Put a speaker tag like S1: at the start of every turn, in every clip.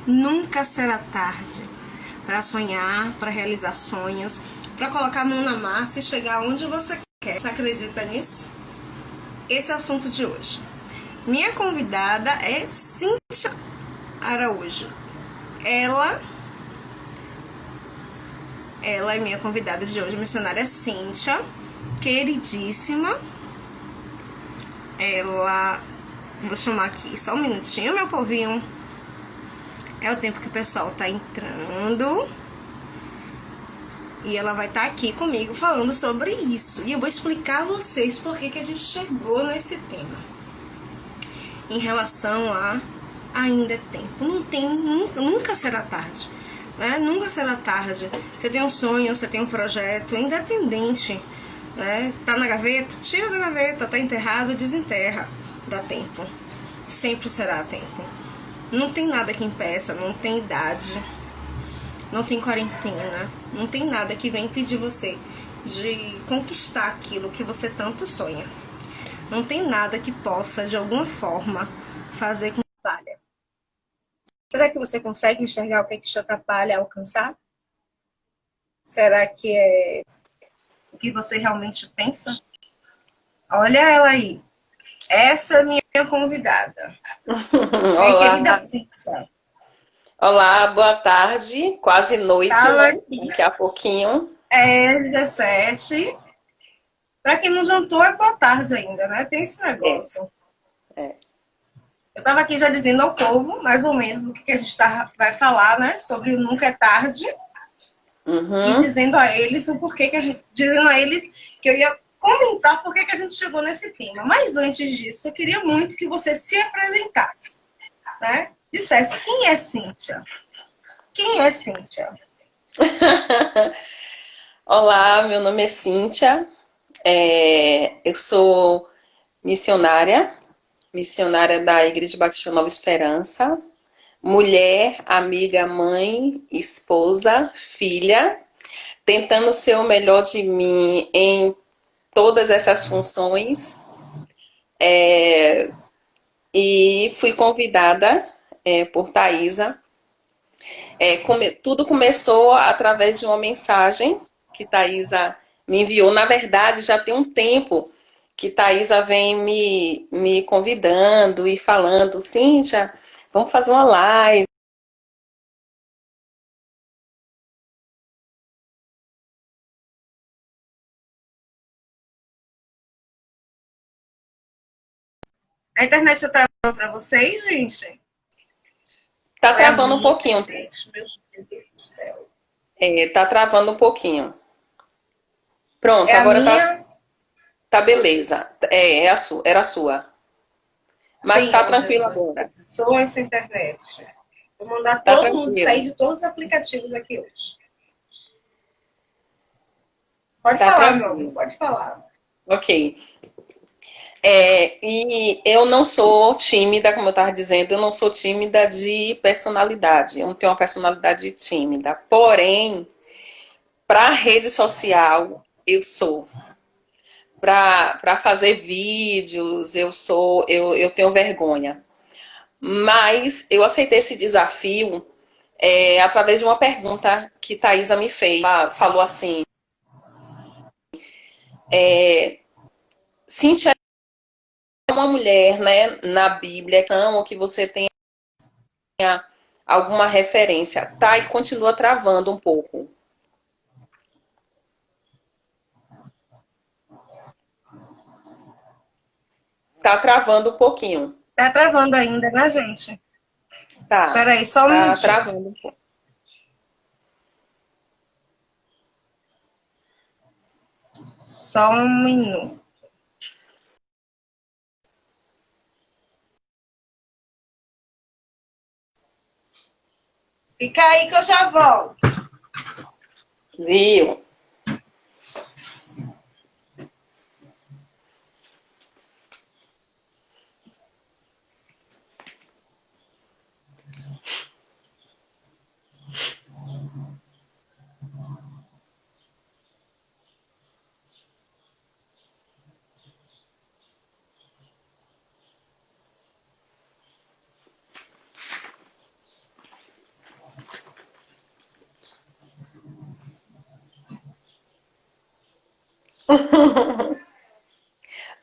S1: Nunca será tarde para sonhar, para realizar sonhos, para colocar a mão na massa e chegar onde você quer. Você acredita nisso? Esse é o assunto de hoje. Minha convidada é Cíntia Araújo. Ela é minha convidada de hoje, missionária Cíntia, queridíssima. Vou chamar aqui só um minutinho, meu povinho. É o tempo que o pessoal tá entrando. E ela vai estar aqui comigo falando sobre isso. E eu vou explicar a vocês por que a gente chegou nesse tema. Em relação a ainda é tempo. Nunca será tarde. Né? Nunca será tarde. Você tem um sonho, você tem um projeto, independente. Né? Tá na gaveta? Tira da gaveta. Tá enterrado? Desenterra. Dá tempo. Sempre será tempo. Não tem nada que impeça, não tem idade, não tem quarentena, não tem nada que venha impedir você de conquistar aquilo que você tanto sonha. Não tem nada que possa, de alguma forma, fazer com que falha. Será que você consegue enxergar o que te atrapalha a alcançar? Será que é o que você realmente pensa? Olha ela aí. Essa é a minha convidada. Minha querida
S2: Olá,
S1: Cíntia.
S2: olá, boa tarde, quase noite,
S1: Fala
S2: né?
S1: aqui.
S2: Daqui a pouquinho.
S1: É 17. Para quem não jantou, é boa tarde ainda, né? Tem esse
S2: É,
S1: negócio.
S2: é.
S1: Eu estava aqui já dizendo ao povo, mais ou menos, o que a gente vai falar, né? Sobre o nunca é tarde. E
S2: Uhum.
S1: dizendo a eles o porquê que a gente. Dizendo a eles que eu ia comentar por que a gente chegou nesse tema. Mas antes disso, eu queria muito que você se apresentasse, né? Dissesse quem é Cíntia. Quem é Cíntia?
S2: Olá, meu nome é Cíntia, eu sou missionária da Igreja Batista Nova Esperança, mulher, amiga, mãe, esposa, filha, tentando ser o melhor de mim em todas essas funções. E fui convidada por Thaisa. Tudo começou através de uma mensagem que Thaisa me enviou. Na verdade, já tem um tempo que Thaisa vem me convidando e falando, Cíntia, vamos fazer uma live.
S1: A internet está travando para vocês, gente?
S2: Tá
S1: Ou é a
S2: travando um
S1: minha
S2: pouquinho.
S1: internet? Meu Deus do céu.
S2: Tá travando um pouquinho. Pronto,
S1: É a
S2: agora
S1: minha.
S2: tá beleza. Era a sua. Mas tá
S1: Senhor
S2: tranquilo
S1: Jesus,
S2: agora.
S1: abençoa essa internet. Vou mandar
S2: Tá
S1: todo mundo sair
S2: tranquilo.
S1: de todos os aplicativos aqui hoje. Pode
S2: Tá
S1: falar, meu amor,
S2: tranquilo.
S1: pode falar.
S2: Ok. E eu não sou tímida, como eu estava dizendo, eu não sou tímida de personalidade. Eu não tenho uma personalidade tímida. Porém, para rede social, eu sou. Para fazer vídeos, eu tenho vergonha. Mas eu aceitei esse desafio através de uma pergunta que Thaisa me fez. Ela falou assim: Cíntia, é uma mulher, né, na Bíblia, ou que você tenha alguma referência, tá? E continua travando um pouco. Tá travando um pouquinho.
S1: Tá travando ainda, né, gente?
S2: Tá.
S1: Espera aí, só um
S2: Tá
S1: minutinho.
S2: travando um pouco.
S1: Só um minuto. Fica aí que eu já volto.
S2: Viu?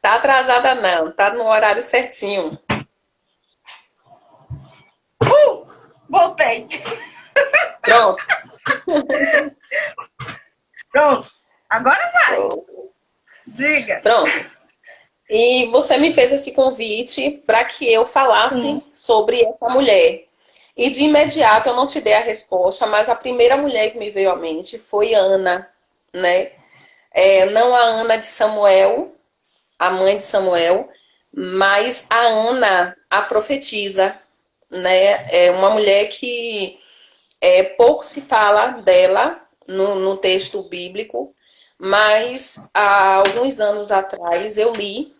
S2: Tá atrasada não, tá no horário certinho.
S1: Voltei.
S2: Pronto.
S1: Pronto. Agora vai. Diga.
S2: Pronto. E você me fez esse convite para que eu falasse sobre essa mulher. E de imediato eu não te dei a resposta, mas a primeira mulher que me veio à mente foi Ana, né? Não a Ana de Samuel, a mãe de Samuel, mas a Ana, a profetisa, né? É uma mulher que pouco se fala dela no texto bíblico, mas há alguns anos atrás eu li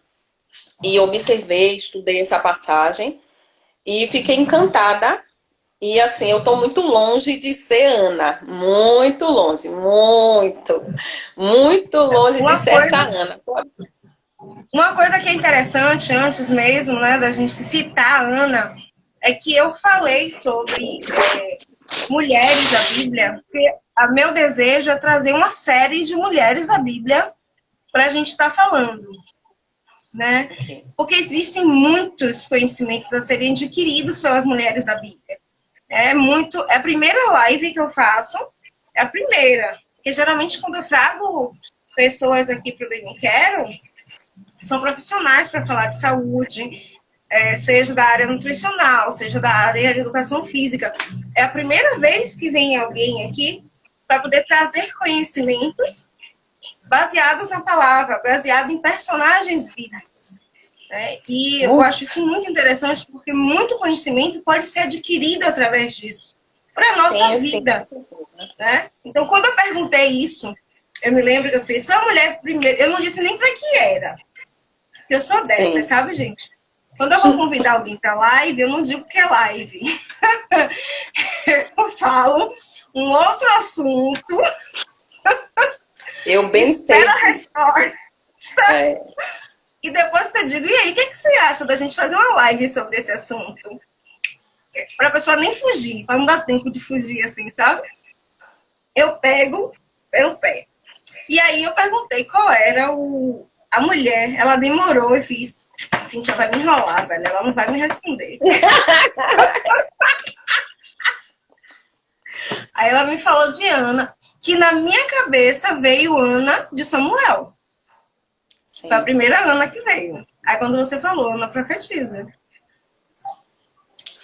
S2: e observei, estudei essa passagem e fiquei encantada. E assim, eu estou muito longe de ser Ana, muito longe, muito longe de ser essa Ana.
S1: Uma coisa que é interessante, antes mesmo, né, da gente citar a Ana, é que eu falei sobre mulheres da Bíblia, porque meu desejo é trazer uma série de mulheres da Bíblia para a gente estar falando, né? Porque existem muitos conhecimentos a serem adquiridos pelas mulheres da Bíblia. É a primeira live que eu faço, é a primeira, porque geralmente quando eu trago pessoas aqui para o Bem Me Quero, são profissionais para falar de saúde, seja da área nutricional, seja da área de educação física. É a primeira vez que vem alguém aqui para poder trazer conhecimentos baseados na palavra, baseados em personagens bíblicos. E eu acho isso muito interessante, porque muito conhecimento pode ser adquirido através disso, para a nossa vida. Né? Então, quando eu perguntei isso, eu me lembro que eu fiz para a mulher primeiro, eu não disse nem para que era, porque eu sou dessa, sabe, gente? Quando eu vou convidar alguém para live, eu não digo que é live. Eu falo um outro assunto.
S2: Eu bem sei.
S1: Espero a resposta. E depois eu digo, e aí, o que você acha da gente fazer uma live sobre esse assunto? Para a pessoa nem fugir, para não dar tempo de fugir, assim, sabe? Eu pego pelo pé. E aí eu perguntei qual era a mulher. Ela demorou e fiz, Cíntia vai me enrolar, velho. Ela não vai me responder. Aí ela me falou de Ana, que na minha cabeça veio Ana de Samuel. Sim. Foi a primeira Ana que veio. Aí quando você falou, Ana profetiza.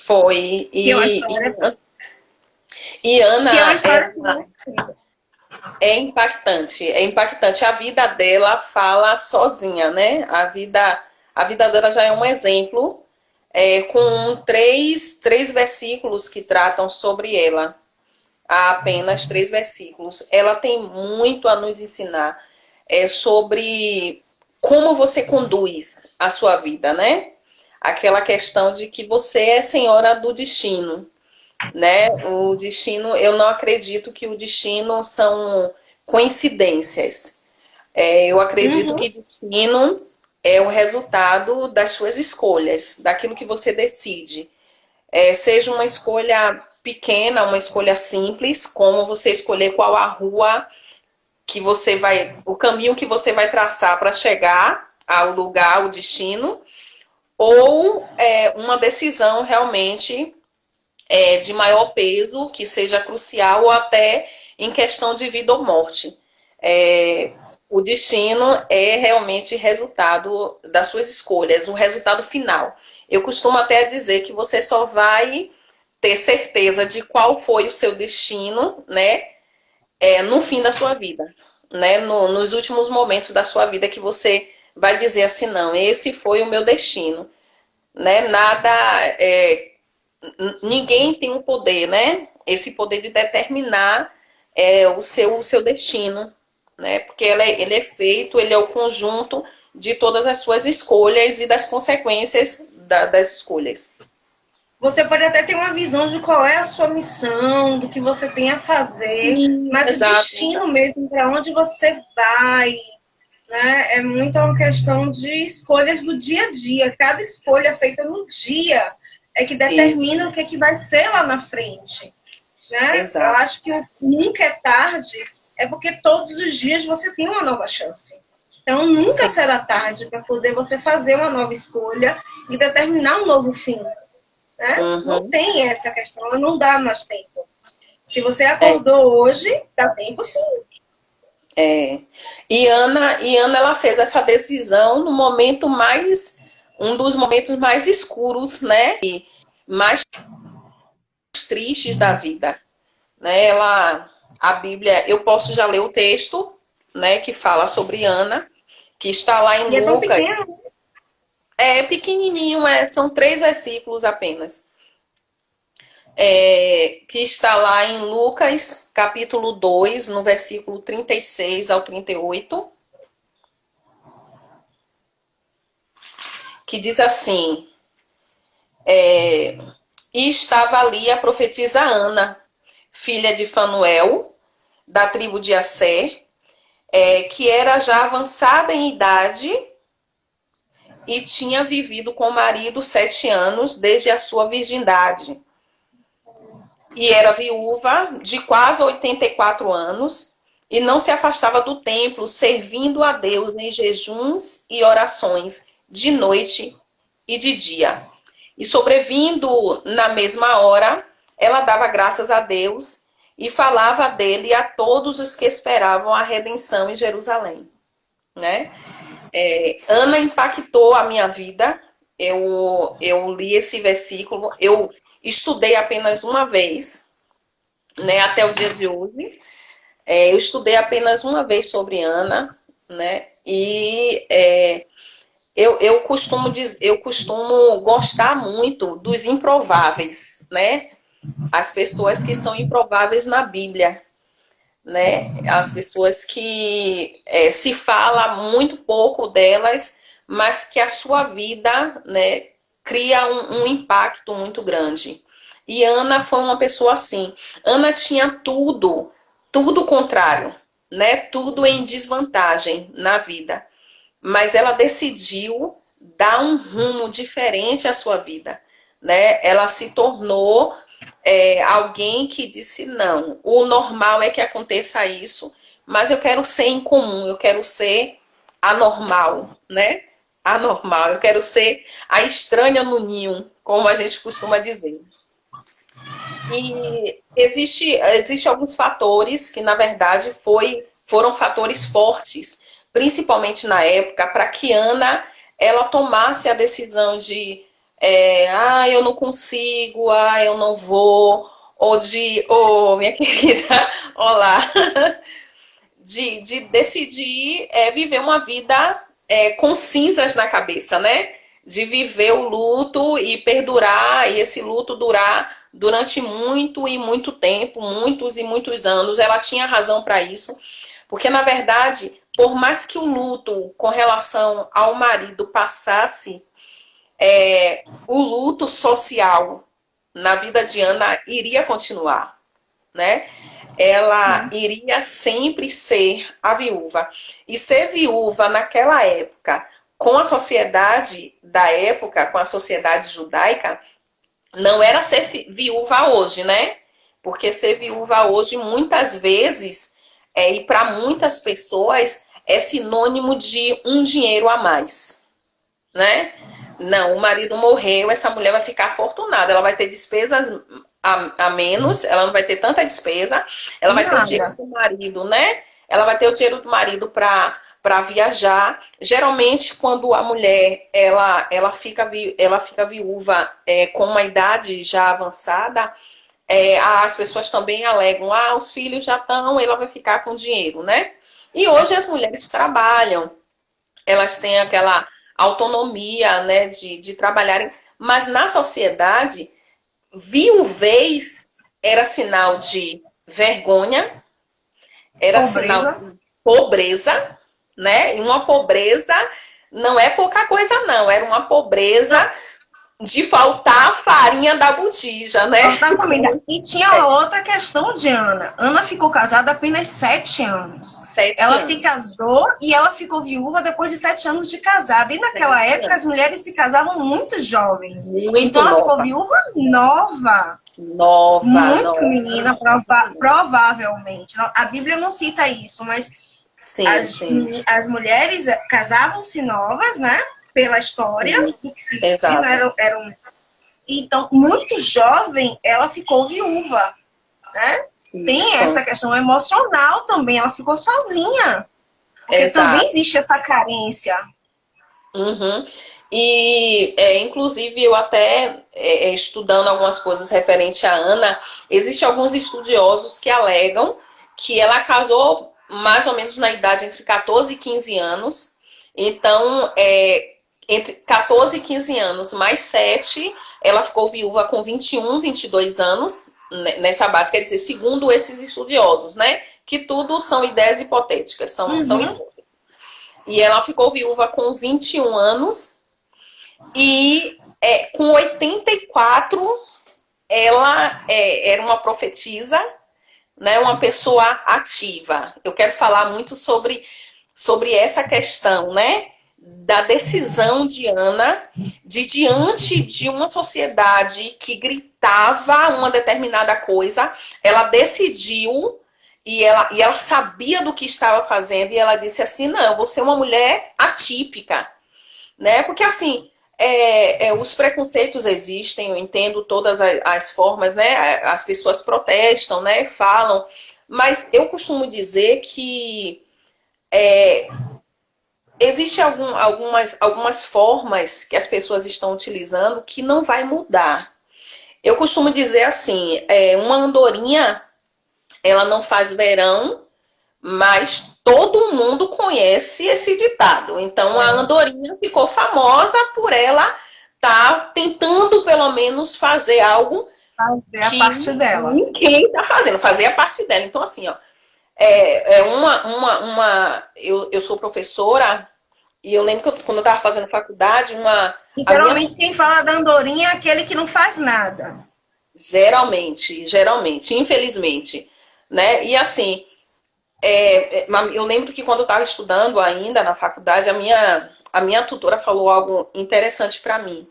S2: Foi. E Ana é impactante. É impactante. A vida dela fala sozinha, né? A vida dela já é um exemplo, com três versículos que tratam sobre ela. Há apenas 3 versículos. Ela tem muito a nos ensinar sobre como você conduz a sua vida, né? Aquela questão de que você é senhora do destino, né? O destino, eu não acredito que o destino são coincidências. Eu acredito que destino é o resultado das suas escolhas, daquilo que você decide. Seja uma escolha pequena, uma escolha simples, como você escolher qual a rua que você vai, o caminho que você vai traçar para chegar ao lugar, ao destino, ou uma decisão realmente de maior peso, que seja crucial, ou até em questão de vida ou morte. O destino é realmente resultado das suas escolhas, o resultado final. Eu costumo até dizer que você só vai ter certeza de qual foi o seu destino, né, no fim da sua vida, né, nos últimos momentos da sua vida, que você vai dizer assim, não, esse foi o meu destino, né, ninguém tem o poder, né, esse poder de determinar o seu destino, né, porque ele é feito, ele é o conjunto de todas as suas escolhas e das consequências das escolhas.
S1: Você pode até ter uma visão de qual é a sua missão, do que você tem a fazer, sim, mas exato, o destino mesmo, para onde você vai, né, é muito uma questão de escolhas do dia a dia. Cada escolha feita no dia é que determina isso, o que, que vai ser lá na frente. Né? Exato. Eu acho que nunca é tarde, é porque todos os dias você tem uma nova chance. Então, nunca
S2: Sim.
S1: será tarde para poder você fazer uma nova escolha e determinar um novo fim, né? Não
S2: Uhum.
S1: tem essa questão, não dá mais tempo. Se você
S2: É,
S1: acordou hoje, dá tempo sim.
S2: é. E Ana, ela fez essa decisão no momento mais, um dos momentos mais escuros, né? E mais tristes da vida, né? A Bíblia, eu posso já ler o texto, né? Que fala sobre Ana, que está lá em
S1: E é tão
S2: Lucas.
S1: pequeno.
S2: É pequenininho, são 3 versículos apenas. Que está lá em Lucas, capítulo 2, no versículo 36 ao 38, que diz assim: E estava ali a profetisa Ana, filha de Fanuel, da tribo de Asser, que era já avançada em idade e tinha vivido com o marido 7 anos desde a sua virgindade. E era viúva de quase 84 anos e não se afastava do templo, servindo a Deus em jejuns e orações de noite e de dia. E sobrevindo na mesma hora, ela dava graças a Deus e falava dele a todos os que esperavam a redenção em Jerusalém, né? Ana impactou a minha vida. Eu li esse versículo, eu estudei apenas uma vez, né, até o dia de hoje. Eu estudei apenas uma vez sobre Ana, né? E eu costumo gostar muito dos improváveis, né? As pessoas que são improváveis na Bíblia, né? As pessoas que se fala muito pouco delas, mas que a sua vida, né, cria um impacto muito grande. E Ana foi uma pessoa assim. Ana tinha tudo contrário, né? Tudo em desvantagem na vida. Mas ela decidiu dar um rumo diferente à sua vida, né? Ela se tornou alguém que disse não, o normal é que aconteça isso, mas eu quero ser incomum, eu quero ser anormal, né? Anormal, eu quero ser a estranha no ninho, como a gente costuma dizer. E existe alguns fatores que, na verdade, foram fatores fortes, principalmente na época, para que Ana ela tomasse a decisão de eu não consigo, eu não vou, ou de, minha querida, olá, de decidir viver uma vida com cinzas na cabeça, né? De viver o luto e perdurar, e esse luto durar durante muito e muito tempo, muitos e muitos anos. Ela tinha razão para isso, porque na verdade, por mais que o luto com relação ao marido passasse, o luto social na vida de Ana iria continuar, né? Ela iria sempre ser a viúva. E ser viúva naquela época, com a sociedade da época, com a sociedade judaica, não era ser viúva hoje, né? Porque ser viúva hoje, muitas vezes, e para muitas pessoas, é sinônimo de um dinheiro a mais, né? Não, o marido morreu, essa mulher vai ficar afortunada, ela vai ter despesas a menos, ela não vai ter tanta despesa, ela vai ter o dinheiro
S1: Nada.
S2: do marido, né? Ela vai ter o dinheiro do marido para viajar. Geralmente, quando a mulher ela fica viúva com uma idade já avançada, as pessoas também alegam, os filhos já estão, ela vai ficar com dinheiro, né? E hoje as mulheres trabalham, elas têm aquela autonomia, né, de trabalharem, mas na sociedade, viuvez era sinal de vergonha, era sinal
S1: Pobreza.
S2: de pobreza, né? E uma pobreza não é pouca coisa, não. Era uma pobreza
S1: Não,
S2: de faltar a farinha da botija, né?
S1: falta comida. E tinha outra questão de Ana. Ana ficou casada apenas 7 anos.
S2: 7
S1: Ela se
S2: anos.
S1: casou e ela ficou viúva depois de 7 anos de casada. E naquela
S2: 7
S1: época
S2: anos.
S1: as mulheres se casavam muito jovens.
S2: Muito
S1: Então ela ficou
S2: nova.
S1: viúva nova.
S2: Nova,
S1: Muito
S2: nova.
S1: menina, provavelmente. A Bíblia não cita isso, mas
S2: Sim, sim.
S1: As mulheres casavam-se novas, né? Pela história
S2: Sim.
S1: do que se dizia, né?
S2: Exato.
S1: Então, muito jovem, ela ficou viúva, né? Tem essa
S2: Isso.
S1: questão emocional também, ela ficou sozinha, porque também
S2: Exato.
S1: existe essa carência.
S2: Uhum. E, inclusive, eu até, estudando algumas coisas referente à Ana, existem alguns estudiosos que alegam que ela casou mais ou menos na idade entre 14 e 15 anos. Então, entre 14 e 15 anos mais 7, ela ficou viúva com 21, 22 anos, nessa base. Quer dizer, segundo esses estudiosos, né? Que tudo são ideias hipotéticas, são
S1: Uhum.
S2: hipóteses. E ela ficou viúva com 21 anos e com 84 ela era uma profetisa, né, uma pessoa ativa. Eu quero falar muito sobre essa questão, né, da decisão de Ana de, diante de uma sociedade que gritava uma determinada coisa, ela decidiu e ela sabia do que estava fazendo e ela disse assim, não, eu vou ser uma mulher atípica, né? Porque assim, os preconceitos existem, eu entendo todas as formas, né? As pessoas protestam, né? Falam, mas eu costumo dizer que existem algumas formas que as pessoas estão utilizando que não vai mudar. Eu costumo dizer assim, uma andorinha, ela não faz verão, mas todo mundo conhece esse ditado. Então, a andorinha ficou famosa por ela estar tentando, pelo menos, fazer algo
S1: Fazer a
S2: que
S1: parte dela.
S2: ninguém está fazendo, fazer a parte dela. Então, assim, ó, eu sou professora e eu lembro que quando eu estava fazendo faculdade,
S1: E
S2: a minha
S1: geralmente quem fala da andorinha é aquele que não faz nada.
S2: geralmente, infelizmente, né? E assim, eu lembro que quando eu estava estudando ainda na faculdade, a minha tutora falou algo interessante para mim.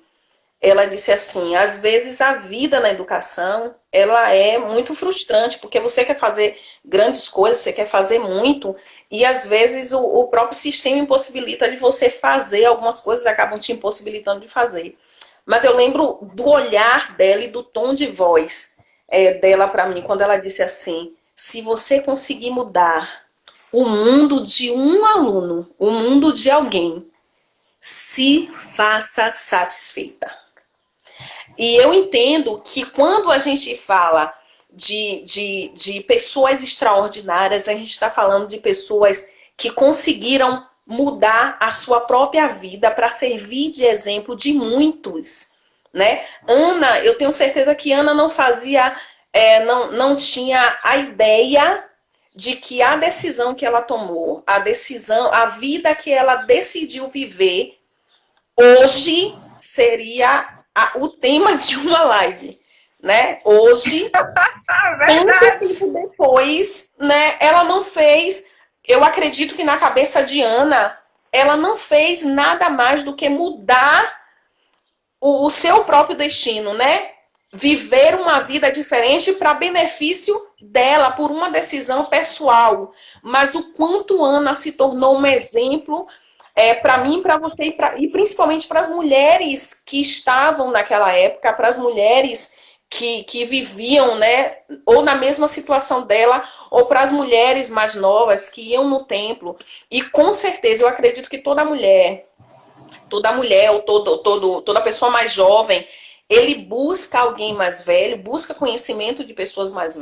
S2: Ela disse assim, às vezes a vida na educação, ela é muito frustrante, porque você quer fazer grandes coisas, você quer fazer muito, e às vezes o próprio sistema impossibilita de você fazer algumas coisas, acabam te impossibilitando de fazer. Mas eu lembro do olhar dela e do tom de voz dela para mim, quando ela disse assim, se você conseguir mudar o mundo de um aluno, o mundo de alguém, se faça satisfeita. E eu entendo que quando a gente fala de pessoas extraordinárias, a gente está falando de pessoas que conseguiram mudar a sua própria vida para servir de exemplo de muitos, né? Ana, eu tenho certeza que Ana não fazia, não tinha a ideia de que a decisão que ela tomou, a vida que ela decidiu viver, hoje seria o tema de uma live, né? Hoje, tanto
S1: Verdade.
S2: tempo depois, né? Ela não fez. Eu acredito que na cabeça de Ana, ela não fez nada mais do que mudar o seu próprio destino, né? Viver uma vida diferente para benefício dela, por uma decisão pessoal. Mas o quanto Ana se tornou um exemplo para mim, para você e principalmente para as mulheres que estavam naquela época, para as mulheres que viviam, né, ou na mesma situação dela, ou para as mulheres mais novas que iam no templo. E com certeza eu acredito que toda mulher ou toda pessoa mais jovem, ele busca alguém mais velho, busca conhecimento de pessoas mais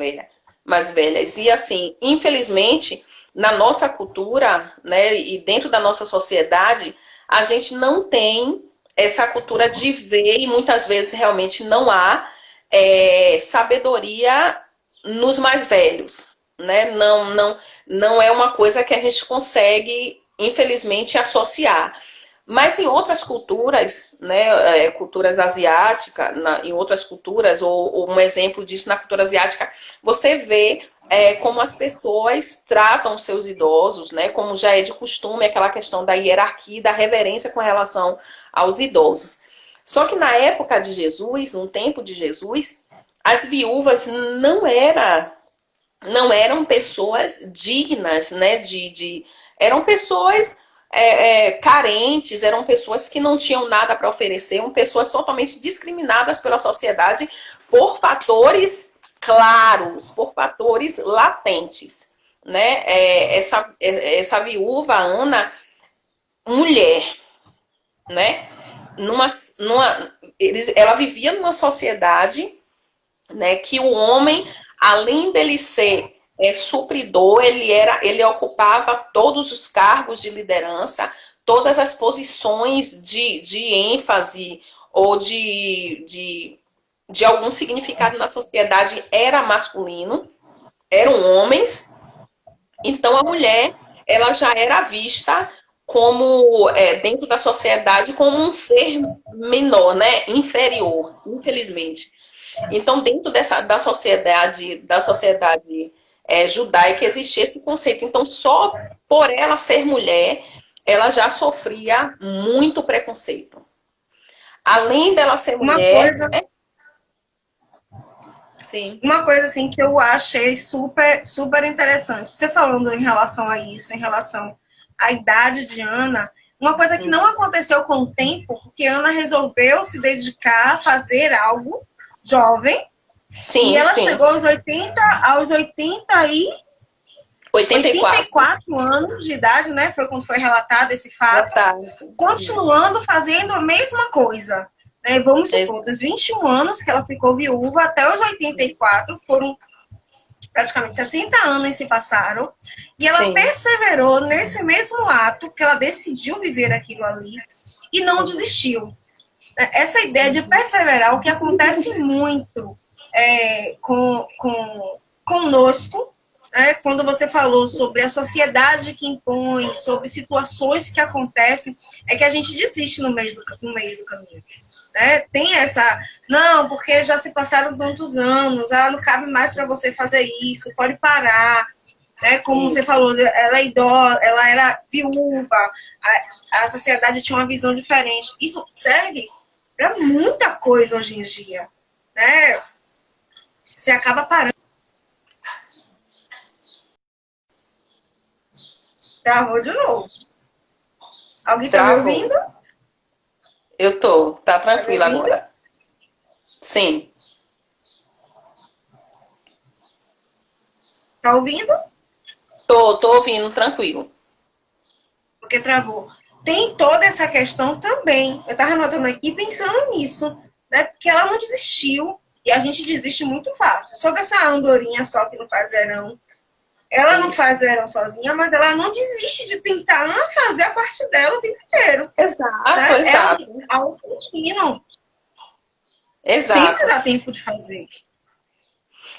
S2: velhas. E assim, infelizmente, na nossa cultura, né, e dentro da nossa sociedade, a gente não tem essa cultura de ver, e muitas vezes realmente não há sabedoria nos mais velhos, né? Não é uma coisa que a gente consegue, infelizmente, associar. Mas em outras culturas, né, culturas asiáticas, em outras culturas, ou um exemplo disso na cultura asiática, você vê como as pessoas tratam os seus idosos, né, como já é de costume, aquela questão da hierarquia, da reverência com relação aos idosos. Só que na época de Jesus, no tempo de Jesus, as viúvas não era não eram pessoas dignas, né? Eram pessoas carentes, eram pessoas que não tinham nada para oferecer, eram pessoas totalmente discriminadas pela sociedade por fatores claros, por fatores latentes, né? Essa viúva Ana, mulher, né? Ela vivia numa sociedade, né, que o homem, além dele ser supridor, ele ocupava todos os cargos de liderança, todas as posições de ênfase ou de algum significado na sociedade era masculino, eram homens. Então a mulher, ela já era vista como, dentro da sociedade, como um ser menor, né, inferior, infelizmente. Então, dentro da sociedade judaica existia esse conceito. Então, só por ela ser mulher, ela já sofria muito preconceito. Além dela ser
S1: Uma
S2: mulher,
S1: coisa,
S2: né? Sim.
S1: uma coisa assim que eu achei super, super interessante. Você falando em relação a isso, em relação à idade de Ana, uma coisa que não aconteceu com o tempo, porque Ana resolveu se dedicar a fazer algo jovem, e
S2: Sim,
S1: ela
S2: sim.
S1: chegou aos
S2: 84.
S1: 84 anos de idade, né? Foi quando foi relatado esse
S2: Já
S1: fato,
S2: tá.
S1: continuando fazendo a mesma coisa. Né? Vamos supor, dos 21 anos que ela ficou viúva até os 84, foram praticamente 60 anos que se passaram, e ela
S2: Sim.
S1: perseverou nesse mesmo ato, que ela decidiu viver aquilo ali, e não desistiu. Essa ideia de perseverar, o que acontece muito conosco, né, quando você falou sobre a sociedade que impõe, sobre situações que acontecem, é que a gente desiste no meio do caminho. Né? Tem essa, não, porque já se passaram tantos anos, ela não cabe mais para você fazer isso, pode parar. Né? Como você falou, ela é idosa, ela era viúva, a sociedade tinha uma visão diferente. Isso serve para muita coisa hoje em dia. Né? Você acaba parando. Travou de novo. Alguém está me ouvindo?
S2: Eu tô. Tá
S1: Tá me
S2: tranquilo
S1: ouvindo?
S2: agora. Sim.
S1: Tá ouvindo?
S2: Tô ouvindo, tranquilo.
S1: Porque travou. Tem toda essa questão também. Eu estava anotando aqui pensando nisso, né? Porque ela não desistiu e a gente desiste muito fácil. Sobre essa andorinha só que não faz verão, ela não faz verão sozinha, mas ela não desiste de tentar fazer a parte dela o tempo inteiro.
S2: Exato,
S1: Né?
S2: exato.
S1: É algo contínuo.
S2: Exato.
S1: Sempre dá tempo de fazer.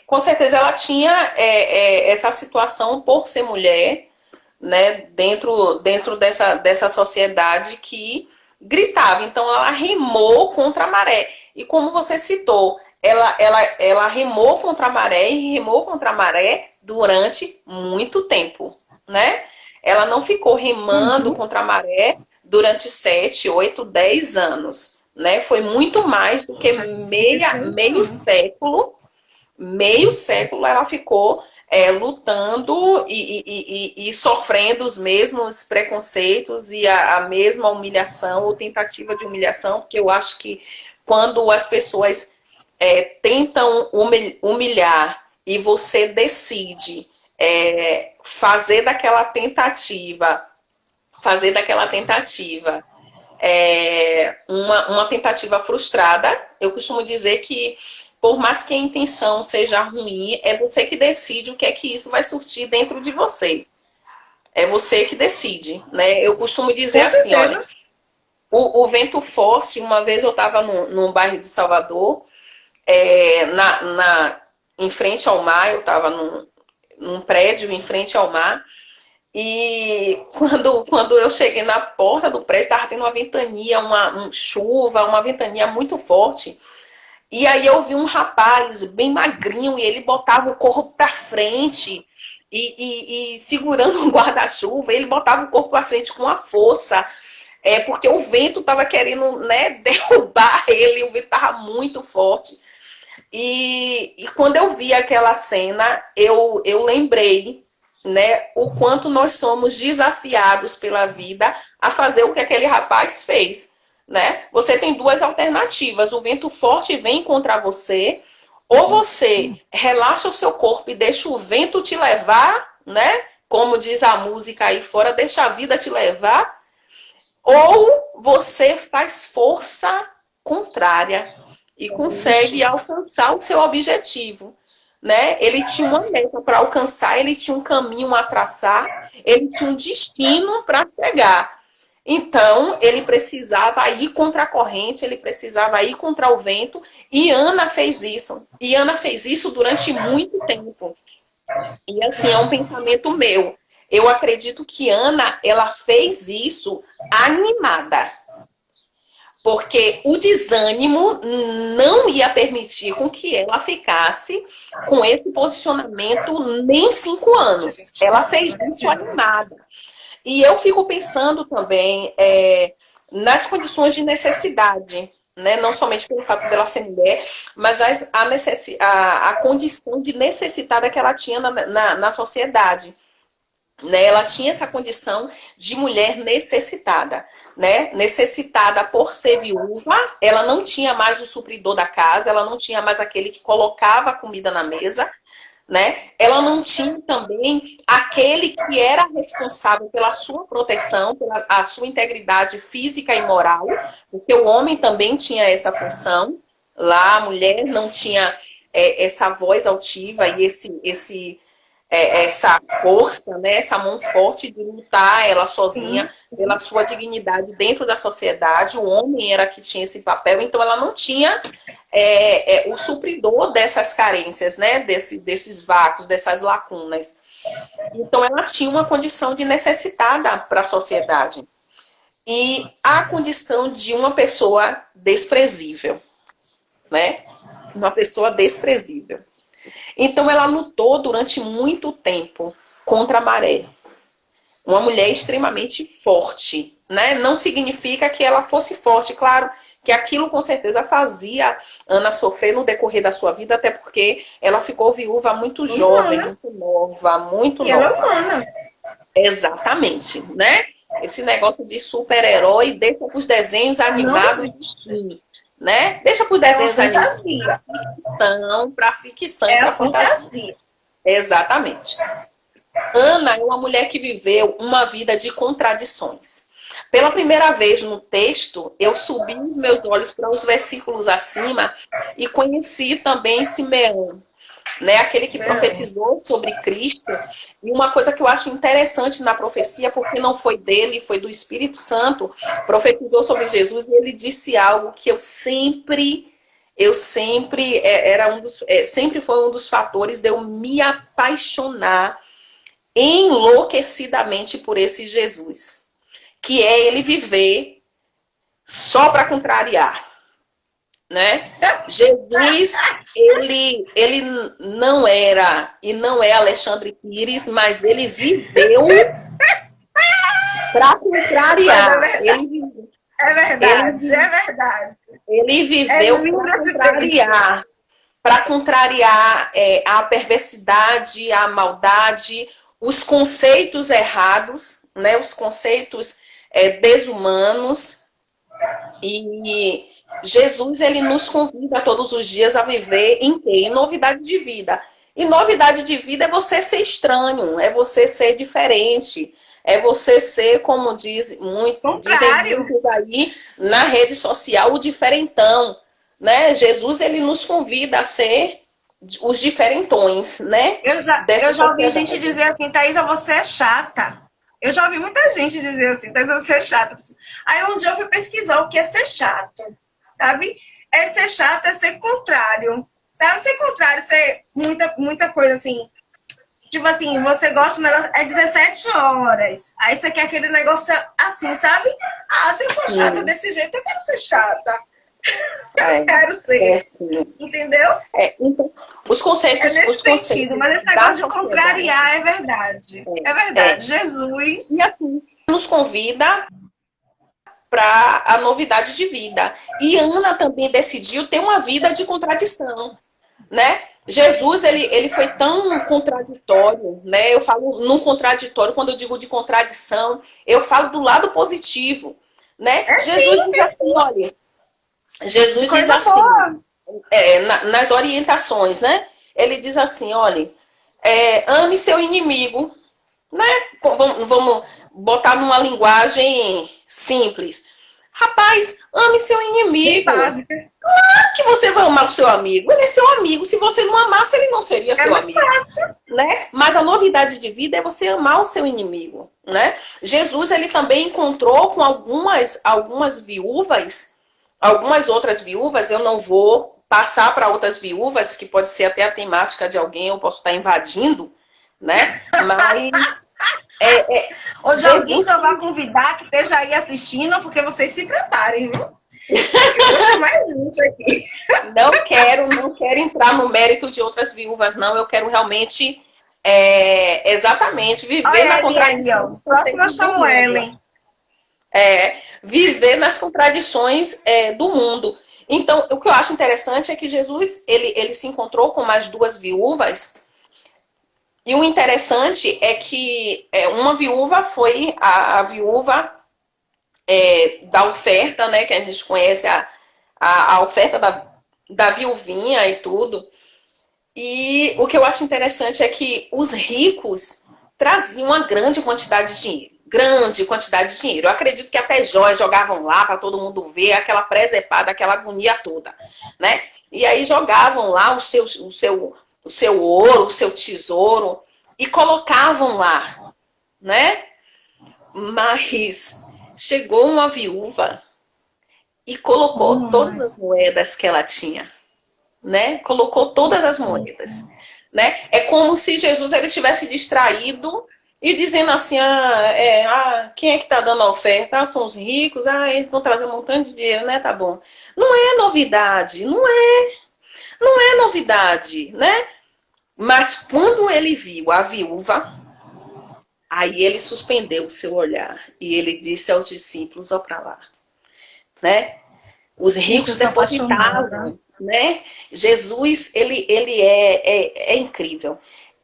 S2: Com certeza ela tinha essa situação por ser mulher, né, dentro dessa sociedade que gritava. Então ela remou contra a maré. E como você citou, ela remou contra a maré e remou contra a maré durante muito tempo, né? Ela não ficou remando contra a maré durante 7, 8, 10 anos, né? Foi muito mais do que meio século ela ficou lutando e sofrendo os mesmos preconceitos e a mesma humilhação ou tentativa de humilhação, porque eu acho que quando as pessoas tentam humilhar e você decide fazer daquela tentativa uma tentativa frustrada, eu costumo dizer que por mais que a intenção seja ruim, é você que decide o que é que isso vai surtir dentro de você. É você que decide, né? Eu costumo dizer assim, olha, o vento forte, uma vez eu estava num bairro de Salvador, em frente ao mar, eu estava num prédio em frente ao mar, e quando eu cheguei na porta do prédio, estava tendo uma ventania, chuva, uma ventania muito forte. E aí eu vi um rapaz bem magrinho e ele botava o corpo para frente e segurando um guarda-chuva, ele botava o corpo para frente com a força, porque o vento estava querendo, né, derrubar ele, o vento estava muito forte. E quando eu vi aquela cena, eu lembrei, né, o quanto nós somos desafiados pela vida a fazer o que aquele rapaz fez, né? Você tem duas alternativas: o vento forte vem contra você, ou você relaxa o seu corpo e deixa o vento te levar, né? Como diz a música aí fora, deixa a vida te levar, ou você faz força contrária e consegue alcançar o seu objetivo, né? Ele tinha uma meta para alcançar, ele tinha um caminho a traçar, ele tinha um destino para chegar. Então, ele precisava ir contra a corrente, ele precisava ir contra o vento, e Ana fez isso. E Ana fez isso durante muito tempo. E assim, é um pensamento meu. Eu acredito que Ana, ela fez isso animada. Porque o desânimo não ia permitir com que ela ficasse com esse posicionamento nem 5 anos. Ela fez isso animada. E eu fico pensando também nas condições de necessidade, né? Não somente pelo fato dela ser mulher, mas a condição de necessitada que ela tinha na sociedade. Né? Ela tinha essa condição de mulher necessitada, né? Necessitada por ser viúva, ela não tinha mais o supridor da casa, ela não tinha mais aquele que colocava a comida na mesa, né? Ela não tinha também aquele que era responsável pela sua proteção, pela a sua integridade física e moral, porque o homem também tinha essa função. Lá a mulher não tinha essa voz altiva e essa força, né? Essa mão forte de lutar ela sozinha pela sua dignidade dentro da sociedade. O homem era que tinha esse papel, então ela não tinha o supridor dessas carências, né? Desses vácuos, dessas lacunas. Então ela tinha uma condição de necessitada para a sociedade. E a condição de uma pessoa desprezível, né? Uma pessoa desprezível. Então ela lutou durante muito tempo contra a maré. Uma mulher extremamente forte, né? Não significa que ela fosse forte, claro que aquilo com certeza fazia Ana sofrer no decorrer da sua vida, até porque ela ficou viúva muito jovem, muito nova, muito nova.
S1: Ela
S2: Exatamente, né? Esse negócio de super-herói deixa para os desenhos animados, né? Deixa para os desenhos animados para ficção, para fantasia. Exatamente. Ana é uma mulher que viveu uma vida de contradições. Pela primeira vez no texto, eu subi os meus olhos para os versículos acima e conheci também Simeão, né? Aquele que profetizou sobre Cristo. E uma coisa que eu acho interessante na profecia, porque não foi dele, foi do Espírito Santo, profetizou sobre Jesus, e ele disse algo que sempre sempre foi um dos fatores de eu me apaixonar enlouquecidamente por esse Jesus, que é ele viver só para contrariar, né? Jesus, ele não era e não é Alexandre Pires, mas ele viveu para contrariar.
S1: É verdade.
S2: Ele viveu para contrariar a perversidade, a maldade, os conceitos errados, né? Os conceitos desumanos. E Jesus, ele nos convida todos os dias a viver em quê? Em novidade de vida. E novidade de vida é você ser estranho, é você ser diferente, é você ser, como dizem muitos aí na rede social, o diferentão, né? Jesus, ele nos convida a ser os diferentões, né?
S1: Eu já ouvi gente dizer assim, Thaisa, você é chata. Eu já ouvi muita gente dizer assim, Thaisa, você é chata. Aí um dia eu fui pesquisar o que é ser chato, sabe? Ser chato é ser contrário, sabe? Ser contrário, ser muita coisa assim. Tipo assim, você gosta do negócio, 17 horas. Aí você quer aquele negócio assim, sabe? Se eu sou chata desse jeito, eu quero ser chata. Eu quero ser. Entendeu?
S2: Então, os conceitos.
S1: Nesse sentido, mas esse negócio de contrariar é verdade. É verdade. Jesus.
S2: E assim, nos convida para a novidade de vida. E Ana também decidiu ter uma vida de contradição. né? Jesus, ele foi tão contraditório, né? Eu falo no contraditório, quando eu digo de contradição, eu falo do lado positivo, né? Jesus diz assim, olha, Jesus diz
S1: Coisa
S2: assim,
S1: boa.
S2: nas orientações, né? Ele diz assim, olha, ame seu inimigo, né? Vamos botar numa linguagem simples. Rapaz, ame seu
S1: Bem
S2: inimigo.
S1: básica.
S2: Que você vai amar o seu amigo? Ele é seu amigo. Se você não amasse, ele não seria
S1: É
S2: seu
S1: muito
S2: amigo,
S1: fácil.
S2: né? Mas a novidade de vida é você amar o seu inimigo, né? Jesus, ele também encontrou com algumas viúvas, algumas outras viúvas. Eu não vou passar para outras viúvas, que pode ser até a temática de alguém, eu posso estar invadindo, né? Mas
S1: Hoje alguém
S2: Jesus
S1: que eu vá convidar que esteja aí assistindo, porque vocês se preparem, viu? Eu vou chamar gente aqui.
S2: não quero entrar no mérito de outras viúvas, não. Eu quero realmente, exatamente, viver
S1: Olha
S2: na
S1: ele aí, ó.
S2: contradição
S1: Próxima
S2: do
S1: Samuel,
S2: mundo.
S1: hein?
S2: Viver nas contradições do mundo. Então, o que eu acho interessante é que Jesus, ele se encontrou com mais duas viúvas. E o interessante é que uma viúva foi a viúva da oferta, né? Que a gente conhece a oferta da viuvinha e tudo. E o que eu acho interessante é que os ricos traziam uma grande quantidade de dinheiro. Grande quantidade de dinheiro. Eu acredito que até joias jogavam lá para todo mundo ver, aquela presepada, aquela agonia toda, né? E aí jogavam lá o seu ouro, o seu tesouro e colocavam lá, né? Mas chegou uma viúva e colocou todas as moedas que ela tinha, né? Colocou todas as moedas, né? É como se Jesus ele estivesse distraído e dizendo assim, quem é que tá dando a oferta? Ah, são os ricos, eles vão trazer um montão de dinheiro, né? Tá bom. Não é novidade, não é novidade, né? Mas quando ele viu a viúva, aí ele suspendeu o seu olhar e ele disse aos discípulos, ó para lá, né? Os
S1: Gente, eu
S2: ricos
S1: sou apaixonada.
S2: depositavam, né? Jesus, ele é incrível.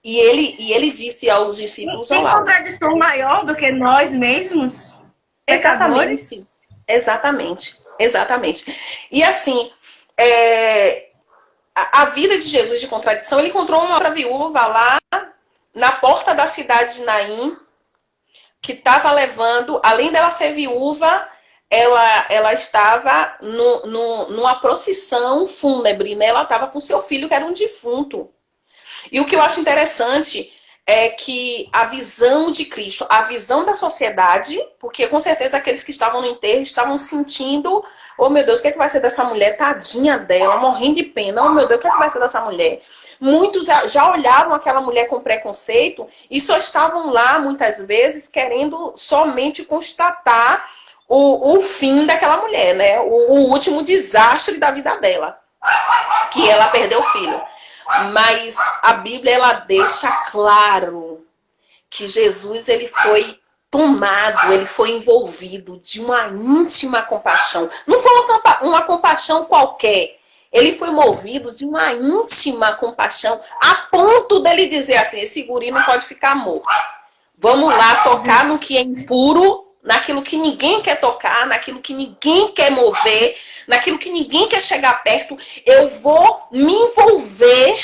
S2: E ele disse aos
S1: E
S2: discípulos,
S1: tem
S2: olá,
S1: contradição maior do que nós mesmos,
S2: exatamente,
S1: pecadores?
S2: exatamente. E assim, a vida de Jesus de contradição, ele encontrou uma outra viúva lá na porta da cidade de Naim, que estava levando, além dela ser viúva, ela estava numa procissão fúnebre, né? Ela estava com seu filho, que era um defunto. E o que eu acho interessante é que a visão de Cristo, a visão da sociedade, porque com certeza aqueles que estavam no enterro estavam sentindo, oh meu Deus, o que é que vai ser dessa mulher? Tadinha dela, morrendo de pena, oh meu Deus, o que é que vai ser dessa mulher? Muitos já olhavam aquela mulher com preconceito e só estavam lá, muitas vezes, querendo somente constatar o fim daquela mulher, né? O último desastre da vida dela, que ela perdeu o filho. Mas a Bíblia, ela deixa claro que Jesus, ele foi tomado, ele foi envolvido de uma íntima compaixão. Não foi uma compaixão qualquer. Ele foi movido de uma íntima compaixão, a ponto dele dizer assim, esse guri não pode ficar morto. Vamos lá tocar no que é impuro, naquilo que ninguém quer tocar, naquilo que ninguém quer mover, naquilo que ninguém quer chegar perto. Eu vou me envolver,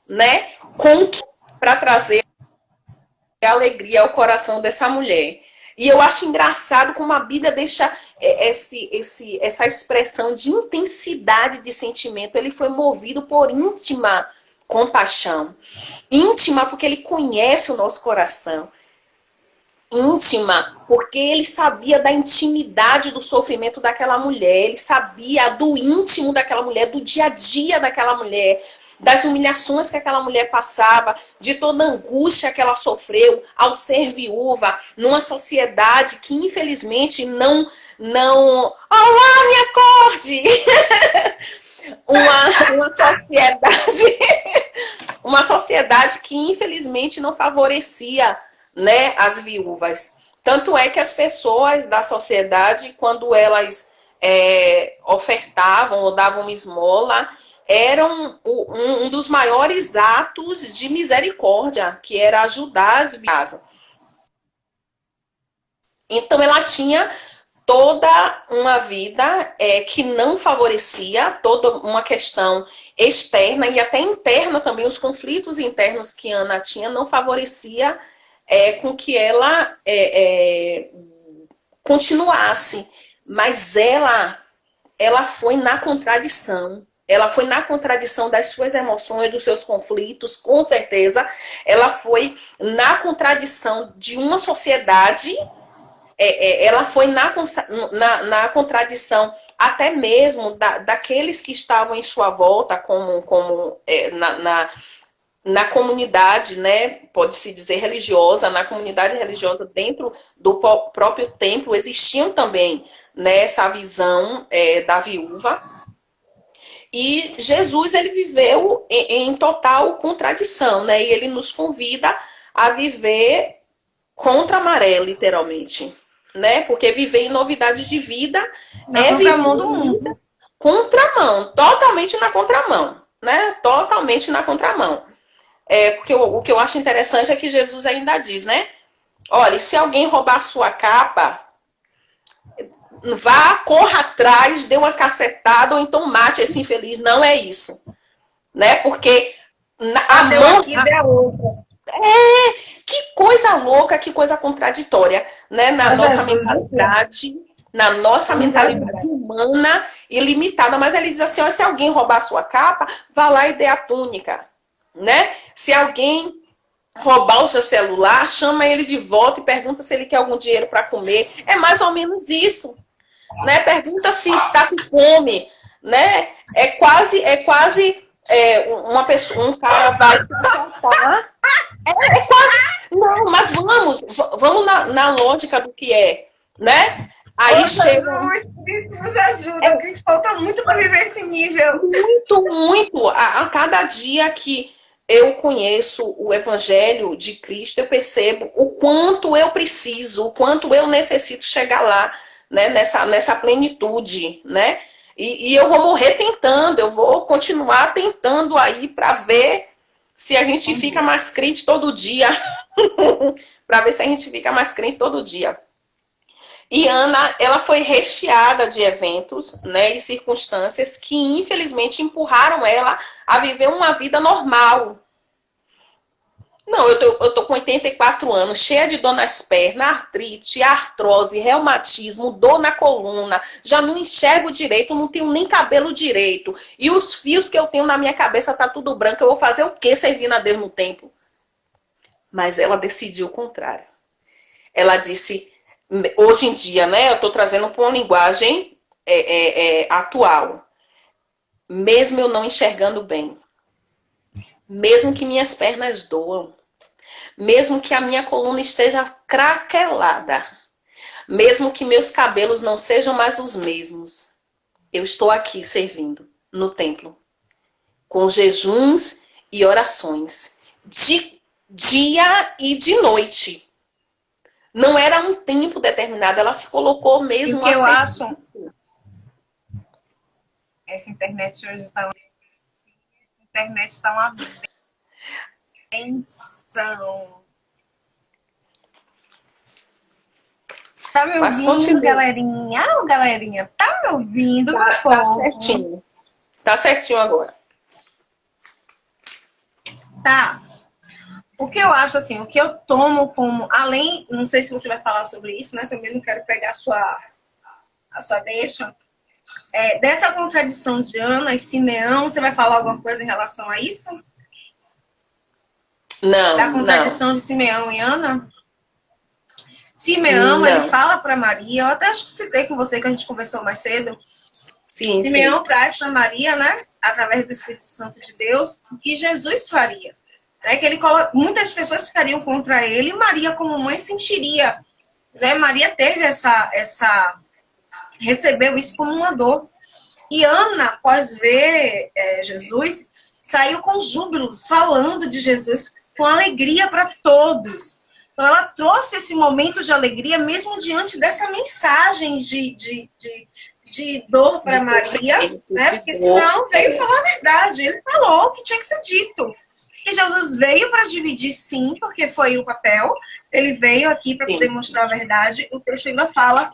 S2: né, para trazer alegria ao coração dessa mulher. E eu acho engraçado como a Bíblia deixa essa expressão de intensidade de sentimento. Ele foi movido por íntima compaixão. Íntima porque ele conhece o nosso coração. Íntima porque ele sabia da intimidade do sofrimento daquela mulher. Ele sabia do íntimo daquela mulher, do dia a dia daquela mulher, das humilhações que aquela mulher passava, de toda a angústia que ela sofreu ao ser viúva, numa sociedade que infelizmente não... Olá, me acorde! uma sociedade que infelizmente não favorecia, né, as viúvas. Tanto é que as pessoas da sociedade, quando elas ofertavam ou davam esmola, era um dos maiores atos de misericórdia, que era ajudar as viúvas. Então, ela tinha toda uma vida que não favorecia, toda uma questão externa e até interna também, os conflitos internos que Ana tinha não favorecia com que ela continuasse. Mas ela foi na contradição. Ela foi na contradição das suas emoções, dos seus conflitos, com certeza. Ela foi na contradição de uma sociedade. Ela foi na contradição até mesmo daqueles que estavam em sua volta, como na comunidade, né, pode-se dizer religiosa, na comunidade religiosa dentro do próprio templo, existiam também, né, essa visão da viúva. E Jesus, ele viveu em total contradição, né, e ele nos convida a viver contra a maré, literalmente. Né? Porque viver em novidades de vida
S1: na contramão do mundo.
S2: Contramão, totalmente na contramão, né? Totalmente na contramão. Porque o que eu acho interessante é que Jesus ainda diz, né? Olha, se alguém roubar a sua capa, vá, corra atrás, dê uma cacetada, ou então mate esse infeliz. Não é isso, né? Porque a mão aqui deu outra. Que coisa louca, que coisa contraditória, né? Na nossa mentalidade humana e limitada. Mas ele diz assim, ó, se alguém roubar a sua capa, vá lá e dê a túnica, né? Se alguém roubar o seu celular, chama ele de volta e pergunta se ele quer algum dinheiro para comer. É mais ou menos isso, né? Pergunta se tá com fome, né? É quase uma pessoa, um cara vai assaltar. Quase. Não, mas vamos na lógica do que né? Aí chega.
S1: Isso nos ajuda, porque falta muito para viver esse nível.
S2: Muito, muito. A cada dia que eu conheço o Evangelho de Cristo, eu percebo o quanto eu preciso, o quanto eu necessito chegar lá, né? Nessa plenitude, né? E eu vou morrer tentando, eu vou continuar tentando aí para ver se a gente fica mais crente todo dia. Para ver se a gente fica mais crente todo dia. E Ana, ela foi recheada de eventos, né, e circunstâncias que, infelizmente, empurraram ela a viver uma vida normal. Não, eu tô com 84 anos, cheia de dor nas pernas, artrite, artrose, reumatismo, dor na coluna, já não enxergo direito, não tenho nem cabelo direito. E os fios que eu tenho na minha cabeça tá tudo branco. Eu vou fazer o quê servindo a Deus no templo? Mas ela decidiu o contrário. Ela disse, hoje em dia, né, eu tô trazendo para uma linguagem atual. Mesmo eu não enxergando bem, mesmo que minhas pernas doam, mesmo que a minha coluna esteja craquelada, mesmo que meus cabelos não sejam mais os mesmos, eu estou aqui servindo no templo, com jejuns e orações, de dia e de noite. Não era um tempo determinado, ela se colocou mesmo
S1: a servir. Eu acho, essa internet hoje está uma benção. Tá me ouvindo, galerinha? Galerinha, tá me ouvindo?
S2: Tá certinho. Tá certinho agora.
S1: Tá. O que eu acho, assim, o que eu tomo como... Além, não sei se você vai falar sobre isso, né? Também não quero pegar a sua deixa. Dessa contradição de Ana e Simeão, você vai falar alguma coisa em relação a isso?
S2: Não,
S1: da contradição de Simeão e Ana? Simeão, ele fala para Maria, eu até acho que citei com você que a gente conversou mais cedo.
S2: Sim,
S1: Simeão traz para Maria, né, através do Espírito Santo de Deus, o que Jesus faria. Né, que muitas pessoas ficariam contra ele e Maria, como mãe, sentiria. Né, Maria teve recebeu isso como uma dor. E Ana, após ver Jesus, saiu com júbilos, falando de Jesus, com alegria para todos. Então, ela trouxe esse momento de alegria, mesmo diante dessa mensagem de de dor para Maria, né? Porque senão veio falar a verdade. Ele falou o que tinha que ser dito. E Jesus veio para dividir, sim, porque foi o papel. Ele veio aqui para poder mostrar a verdade. O texto ainda fala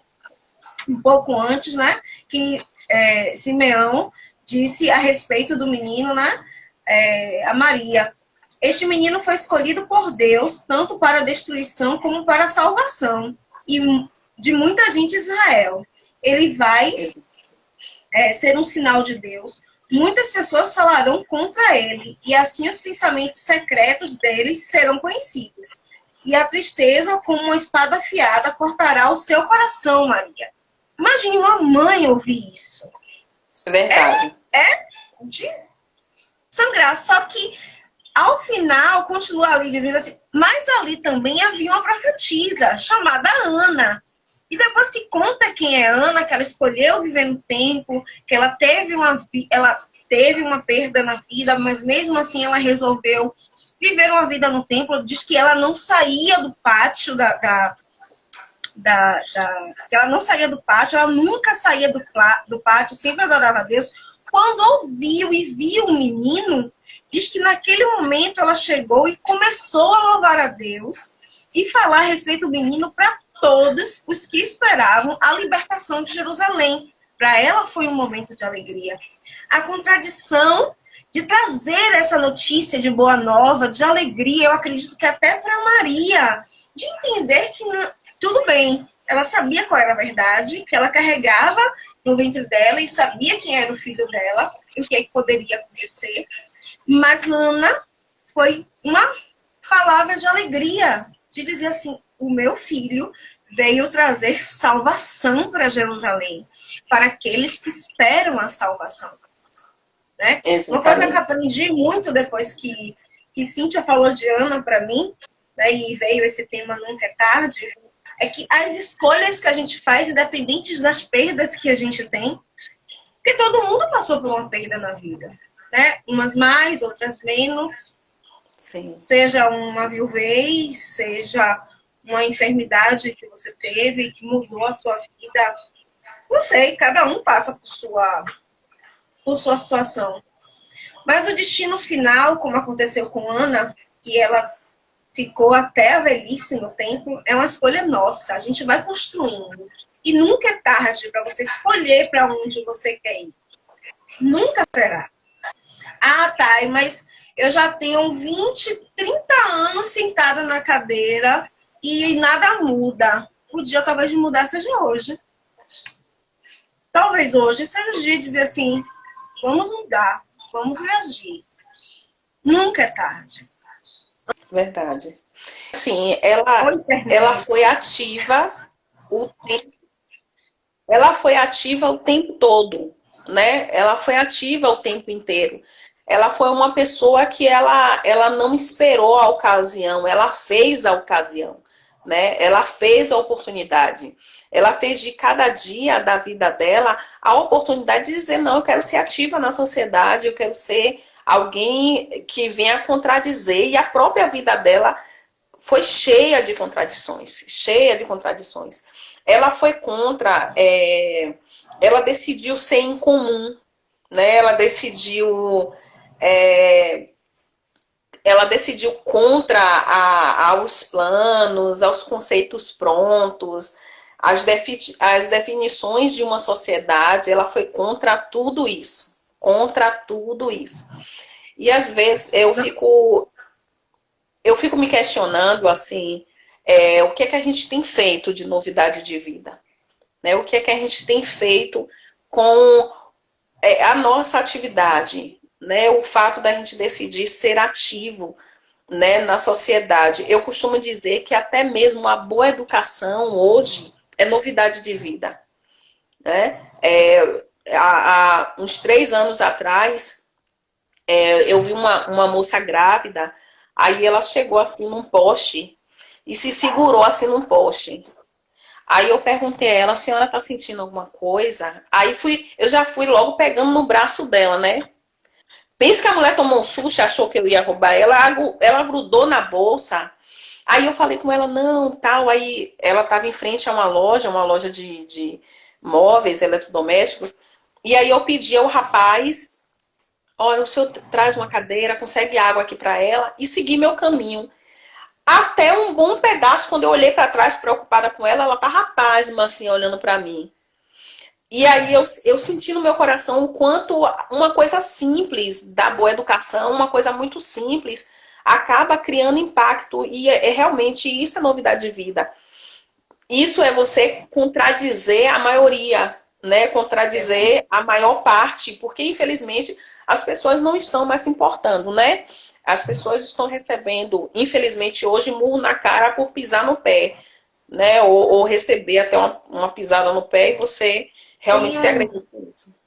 S1: um pouco antes, né? Que Simeão disse a respeito do menino, né? A Maria. Este menino foi escolhido por Deus, tanto para a destruição como para a salvação. E de muita gente de Israel. Ele vai ser um sinal de Deus. Muitas pessoas falarão contra ele, e assim os pensamentos secretos deles serão conhecidos. E a tristeza, como uma espada afiada, cortará o seu coração, Maria. Imagine uma mãe ouvir isso.
S2: É verdade.
S1: É de sangrar. Só que, ao final, continua ali dizendo assim, mas ali também havia uma profetisa, chamada Ana. E depois que conta quem é Ana, que ela escolheu viver no templo, que ela teve uma perda na vida, mas mesmo assim ela resolveu viver uma vida no templo. Diz que ela não saía do pátio que ela não saía do pátio, ela nunca saía do pátio, sempre adorava a Deus. Quando ouviu e viu o menino, diz que naquele momento ela chegou e começou a louvar a Deus e falar a respeito do menino para todos os que esperavam a libertação de Jerusalém. Para ela foi um momento de alegria. A contradição de trazer essa notícia de boa nova, de alegria, eu acredito que até para Maria, de entender que tudo bem, ela sabia qual era a verdade, que ela carregava no ventre dela e sabia quem era o filho dela, o que poderia acontecer. Mas Ana foi uma palavra de alegria, de dizer assim, o meu filho veio trazer salvação para Jerusalém, para aqueles que esperam a salvação. Né? Uma coisa que eu aprendi muito depois que Cíntia falou de Ana para mim, né, e veio esse tema Nunca é Tarde, é que as escolhas que a gente faz, independentes das perdas que a gente tem, porque todo mundo passou por uma perda na vida, né? Umas mais, outras menos.
S2: Sim.
S1: Seja uma viuvez, seja uma enfermidade que você teve, que mudou a sua vida. Não sei, cada um passa por sua situação. Mas o destino final, como aconteceu com Ana, que ela ficou até a velhice no templo, é uma escolha nossa. A gente vai construindo. E nunca é tarde para você escolher para onde você quer ir. Nunca será. Ah, tá, mas eu já tenho 20, 30 anos sentada na cadeira e nada muda. O dia talvez de mudar seja hoje. Talvez hoje seja o dia de dizer assim, vamos mudar, vamos reagir. Nunca é tarde.
S2: Verdade. Sim, ela foi ativa o tempo. Ela foi ativa o tempo todo, né? Ela foi ativa o tempo inteiro. Ela foi uma pessoa que ela não esperou a ocasião, ela fez a ocasião, né? Ela fez a oportunidade. Ela fez de cada dia da vida dela a oportunidade de dizer, não, eu quero ser ativa na sociedade, eu quero ser alguém que venha contradizer. E a própria vida dela foi cheia de contradições, cheia de contradições. Ela foi contra, ela decidiu ser incomum, né? Ela decidiu contra aos planos, aos conceitos prontos, as definições de uma sociedade. Ela foi contra tudo isso, contra tudo isso. E às vezes eu fico me questionando assim, o que é que a gente tem feito de novidade de vida, né? O que é que a gente tem feito com a nossa atividade, né? O fato da gente decidir ser ativo, né, na sociedade. Eu costumo dizer que até mesmo a boa educação hoje é novidade de vida, né? Há uns 3 anos atrás, eu vi uma moça grávida, aí ela chegou assim num poste e se segurou assim num poste. Aí eu perguntei a ela, a senhora está sentindo alguma coisa? Aí eu já fui logo pegando no braço dela, né? Pensa que a mulher tomou um susto, achou que eu ia roubar ela grudou na bolsa. Aí eu falei com ela, não, tal. Aí ela estava em frente a uma loja móveis, eletrodomésticos. E aí eu pedi ao rapaz, olha, o senhor traz uma cadeira, consegue água aqui para ela, e segui meu caminho. Até um bom pedaço, quando eu olhei para trás, preocupada com ela, ela estava pasma, assim, olhando para mim. E aí eu senti no meu coração o quanto uma coisa simples da boa educação, uma coisa muito simples, acaba criando impacto. E realmente isso é novidade de vida. Isso é você contradizer a maioria, né? Contradizer a maior parte, porque infelizmente as pessoas não estão mais se importando, né? As pessoas estão recebendo, infelizmente hoje, murro na cara por pisar no pé, né? Ou receber até uma pisada no pé e você realmente se agrediu com isso.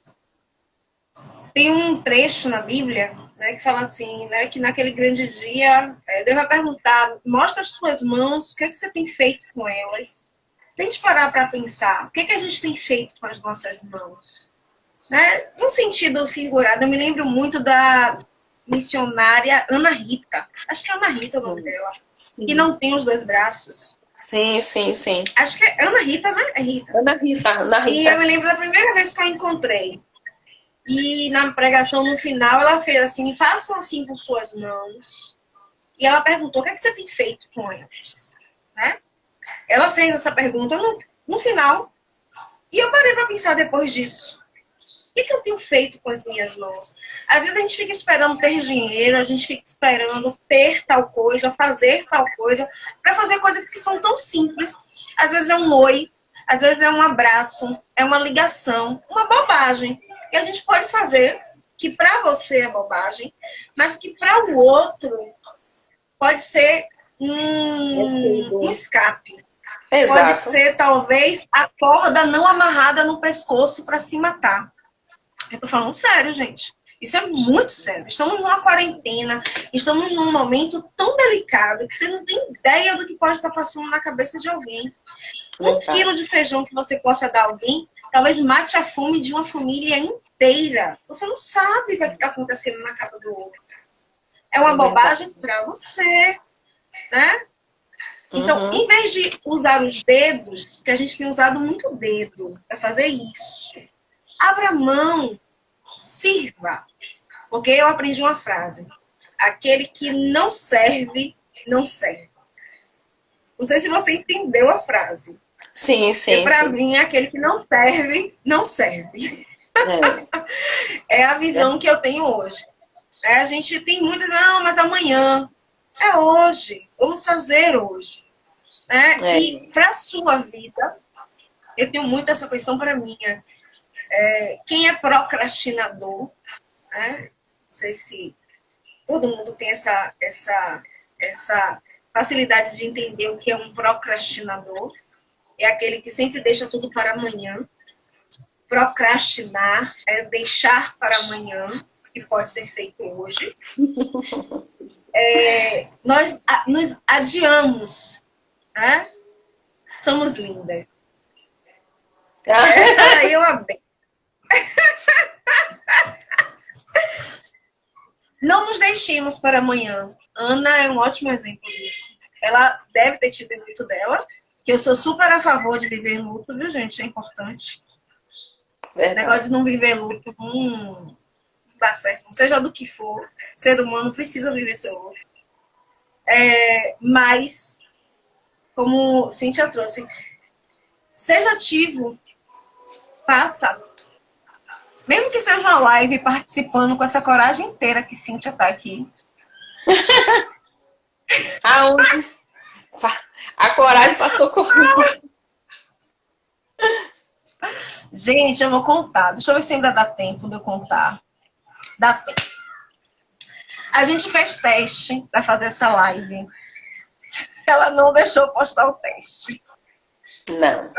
S1: Tem um trecho na Bíblia, né, que fala assim, né, que naquele grande dia, Deus vai perguntar, mostra as tuas mãos, o que é que você tem feito com elas? Se a gente parar para pensar, o que é que a gente tem feito com as nossas mãos? Né? Num sentido figurado, eu me lembro muito da missionária Ana Rita. Acho que é Ana Rita o nome dela.
S2: Sim.
S1: Que não tem os dois braços.
S2: Sim, sim, sim.
S1: Acho que é Ana Rita, né? É Rita.
S2: Ana Rita, Ana Rita.
S1: E eu me lembro da primeira vez que eu encontrei. E na pregação, no final, ela fez assim, façam assim com suas mãos. E ela perguntou, o que é que você tem feito com elas? Né? Ela fez essa pergunta no final. E eu parei para pensar depois disso. O que eu tenho feito com as minhas mãos? Às vezes a gente fica esperando ter dinheiro, a gente fica esperando ter tal coisa, fazer tal coisa, para fazer coisas que são tão simples. Às vezes é um oi, às vezes é um abraço, é uma ligação, uma bobagem. E a gente pode fazer que para você é bobagem, mas que para o outro pode ser um escape.
S2: Exato.
S1: Pode ser, talvez, a corda não amarrada no pescoço para se matar. Eu tô falando sério, gente. Isso é muito sério. Estamos numa quarentena, estamos num momento tão delicado que você não tem ideia do que pode estar passando na cabeça de alguém. Um quilo de feijão que você possa dar a alguém, talvez mate a fome de uma família inteira. Você não sabe o que está acontecendo na casa do outro. É uma bobagem para você, né? Então, em vez de usar os dedos, porque a gente tem usado muito o dedo para fazer isso, abra mão, sirva. Porque eu aprendi uma frase. Aquele que não serve, não serve. Não sei se você entendeu a frase.
S2: Sim, sim.
S1: Para mim, aquele que não serve, não serve. É a visão que eu tenho hoje. A gente tem muitas, não, mas amanhã. É hoje. Vamos fazer hoje. Né? E para a sua vida, eu tenho muito essa questão para mim. Quem é procrastinador, né? Não sei se todo mundo tem essa facilidade de entender o que é um procrastinador. É aquele que sempre deixa tudo para amanhã. Procrastinar é deixar para amanhã, que pode ser feito hoje. Nós nos adiamos, né? Somos lindas. Essa aí eu amei. Não nos deixemos para amanhã. Ana é um ótimo exemplo disso. Ela deve ter tido muito dela, que eu sou super a favor de viver luto, viu, gente? É importante. O negócio de não viver luto não dá certo. Não seja do que for, o ser humano precisa viver seu luto. Mas, como Cíntia trouxe, seja ativo, faça. Mesmo que seja uma live participando com essa coragem inteira que Cíntia tá aqui.
S2: A coragem passou comigo.
S1: Gente, eu vou contar. Deixa eu ver se ainda dá tempo de eu contar. Dá tempo. A gente fez teste para fazer essa live. Ela não deixou postar o teste.
S2: Não.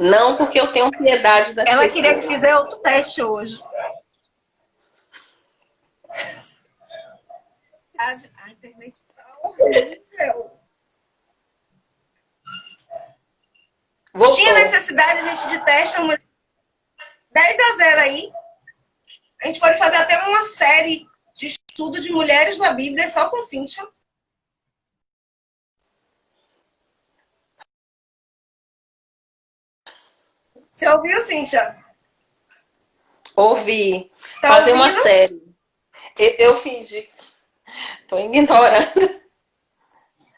S2: Não, porque eu tenho piedade das pessoas.
S1: Ela queria que fizesse outro teste hoje. A internet está horrível. Tinha necessidade, gente, de teste. 10-0 aí. A gente pode fazer até uma série de estudo de mulheres da Bíblia só com Cíntia. Você ouviu, Cíntia?
S2: Ouvi.
S1: Tá
S2: Fazer uma
S1: ouvindo?
S2: série. Eu fingi. Tô ignorando.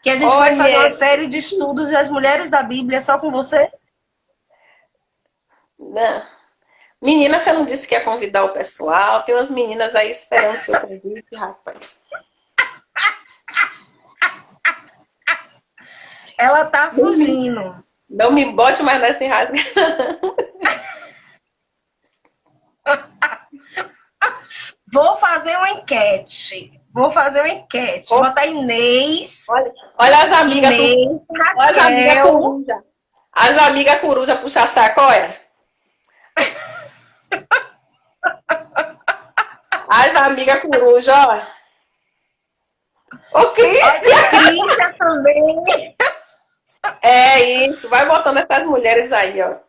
S1: Que a gente vai fazer uma
S2: Olha,
S1: série de estudos das mulheres da Bíblia só com você?
S2: não. Menina, você não disse que ia convidar o pessoal? Tem umas meninas aí esperando o seu convite, rapaz.
S1: Ela tá fugindo.
S2: Não me bote mais nessa enrasca.
S1: Vou fazer uma enquete. Vou fazer uma enquete. Vou botar Inês,
S2: Olha as amigas,
S1: Inês,
S2: olha as amigas
S1: Raquel.
S2: coruja. As amigas coruja puxa saco, olha. As amigas coruja, ó. Ô, Cris!
S1: Crícia também.
S2: É isso, vai botando essas mulheres aí, ó.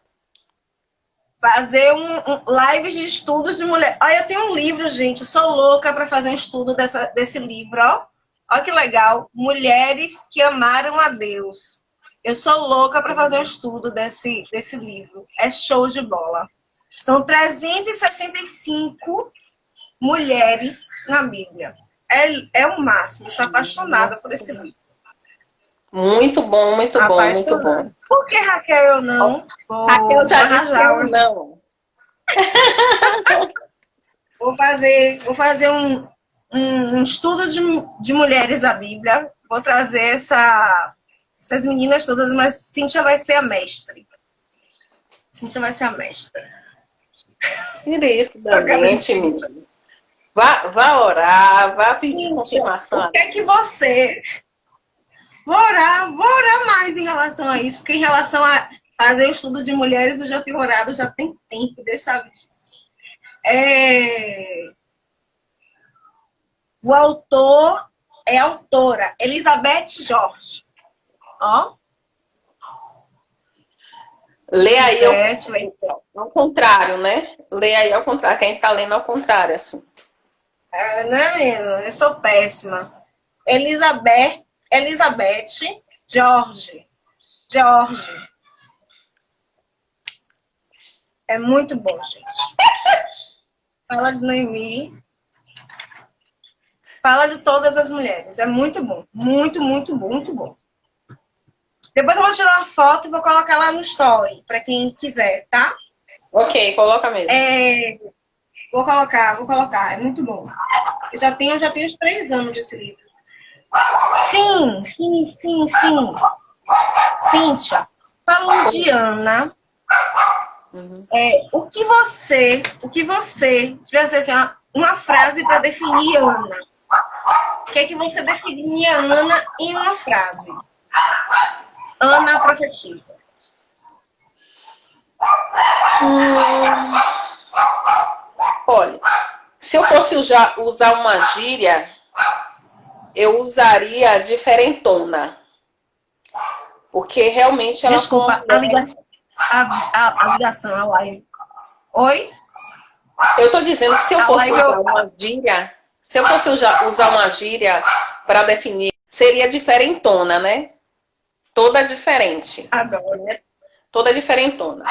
S1: Fazer lives de estudos de mulher. Olha, eu tenho um livro, gente. Sou louca para fazer um estudo desse livro, ó. Olha que legal. Mulheres que amaram a Deus. Eu sou louca para fazer um estudo desse livro. É show de bola. São 365 mulheres na Bíblia. É o máximo. Eu sou apaixonada por esse livro.
S2: Muito bom, muito bom, muito bom.
S1: Por que Raquel eu não?
S2: Raquel já disse que eu não.
S1: Vou fazer um estudo de mulheres da Bíblia. Vou trazer essas meninas todas, mas Cíntia vai ser a mestre. Cíntia vai ser a mestra.
S2: Tira isso da mente, menina. Vá orar, vá pedir confirmação.
S1: O que é que você... Vou orar mais em relação a isso, porque em relação a fazer o estudo de mulheres, eu já tenho orado, já tem tempo, Deus sabe disso. O autor é a autora, Elizabeth George. Ó.
S2: Lê aí ao contrário, né? Lê aí ao contrário, que a gente tá lendo ao contrário, assim.
S1: Né, menina? Eu sou péssima. Elizabeth George. É muito bom, gente. Fala de Noemi. Fala de todas as mulheres. É muito bom. Muito, muito bom, muito bom. Depois eu vou tirar uma foto e vou colocar lá no story, para quem quiser, tá?
S2: Ok, coloca mesmo.
S1: Vou colocar. É muito bom. Eu já tenho uns 3 anos esse livro. Sim. Cíntia, falando de Ana, o que você tivesse assim, uma frase para definir Ana? O que é que você definiria Ana em uma frase? Ana profetiza.
S2: Olha, se eu fosse usar uma gíria, eu usaria diferentona. Porque realmente ela...
S1: Desculpa, a ligação, a live. Oi?
S2: Eu tô dizendo que se eu fosse usar uma gíria, para definir, seria diferentona, né? Toda diferente.
S1: Adoro.
S2: Né? Toda diferentona.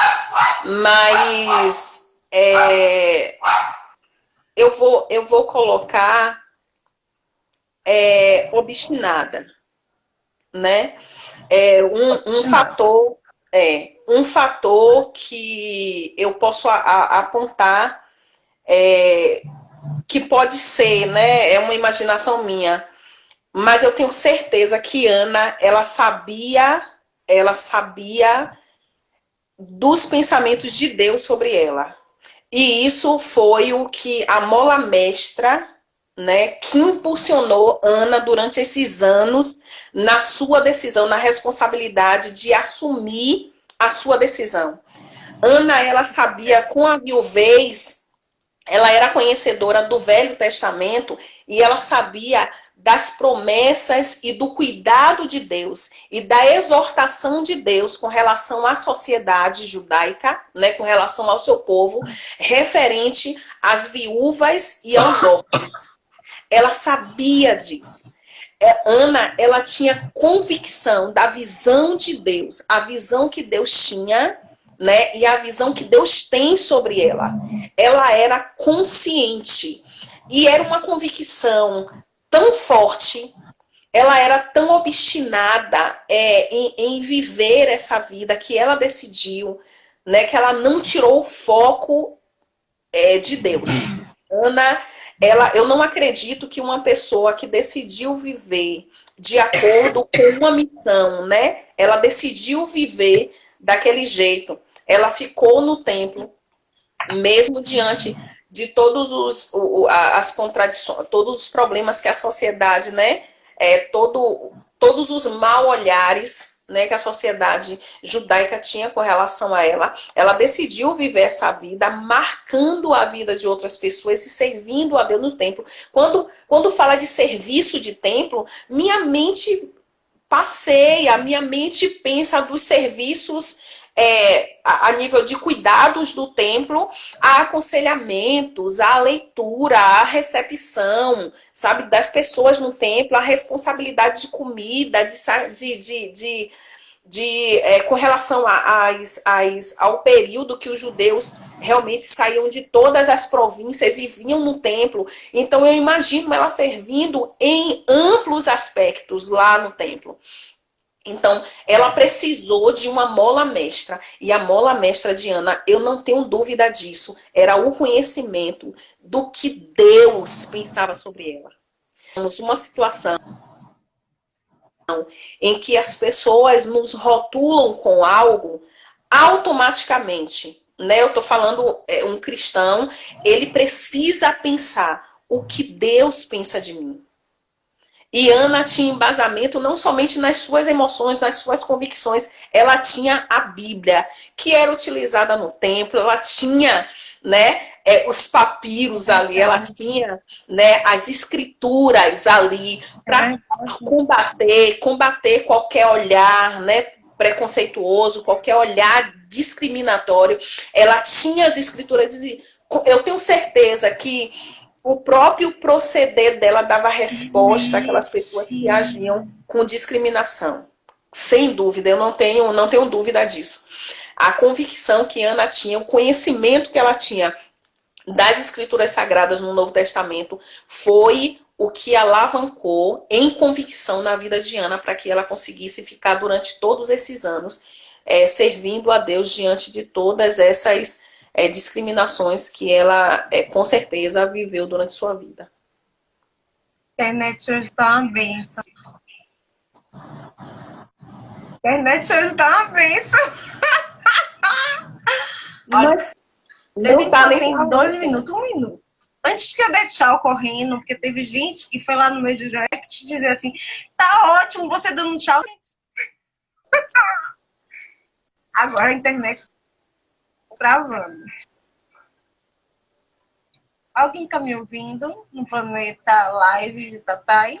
S2: Mas eu vou colocar obstinada, né? Um fator que eu posso apontar que pode ser, né? É uma imaginação minha, mas eu tenho certeza que Ana, ela sabia dos pensamentos de Deus sobre ela. E isso foi o que a mola mestra, né, que impulsionou Ana durante esses anos na sua decisão, na responsabilidade de assumir a sua decisão. Ana, ela sabia com a viuvez, ela era conhecedora do Velho Testamento e ela sabia das promessas e do cuidado de Deus e da exortação de Deus com relação à sociedade judaica, né, com relação ao seu povo, referente às viúvas e aos órfãos. Ela sabia disso. Ana, ela tinha convicção da visão de Deus, a visão que Deus tinha, né? E a visão que Deus tem sobre ela. Ela era consciente. E era uma convicção tão forte, ela era tão obstinada em viver essa vida, que ela decidiu, né, que ela não tirou o foco de Deus. Ana, eu não acredito que uma pessoa que decidiu viver de acordo com uma missão, né, ela decidiu viver daquele jeito, ela ficou no templo, mesmo diante de todos as contradições, todos os problemas que a sociedade, né, todos os mal olhares, né, que a sociedade judaica tinha com relação a ela, ela decidiu viver essa vida, marcando a vida de outras pessoas e servindo a Deus no templo. Quando fala de serviço de templo, minha mente passeia, minha mente pensa dos serviços a nível de cuidados do templo, a aconselhamentos, a leitura, a recepção, sabe, das pessoas no templo, a responsabilidade de comida, com relação ao período que os judeus realmente saíam de todas as províncias e vinham no templo. Então eu imagino ela servindo em amplos aspectos lá no templo. Então, ela precisou de uma mola mestra. E a mola mestra de Ana, eu não tenho dúvida disso, era o conhecimento do que Deus pensava sobre ela. Temos uma situação em que as pessoas nos rotulam com algo automaticamente. Né? Eu estou falando, um cristão, ele precisa pensar o que Deus pensa de mim. E Ana tinha embasamento não somente nas suas emoções, nas suas convicções, ela tinha a Bíblia, que era utilizada no templo, ela tinha, né, os papiros ali, ela tinha, né, as escrituras ali para combater qualquer olhar, né, preconceituoso, qualquer olhar discriminatório. Ela tinha as escrituras, eu tenho certeza que o próprio proceder dela dava resposta àquelas pessoas que agiam com discriminação. Sem dúvida, eu não tenho dúvida disso. A convicção que Ana tinha, o conhecimento que ela tinha das escrituras sagradas no Novo Testamento foi o que alavancou em convicção na vida de Ana para que ela conseguisse ficar durante todos esses anos servindo a Deus diante de todas essas discriminações que ela, com certeza, viveu durante sua vida.
S1: A internet hoje está uma benção. A internet hoje está uma benção.
S2: Mas
S1: a gente só tem 2 minutos, 1 minuto. Antes que eu dê tchau correndo, porque teve gente que foi lá no meio do direct dizer assim, tá ótimo você dando tchau. Agora a internet travando. Alguém tá me ouvindo no Planeta Live de Tatai?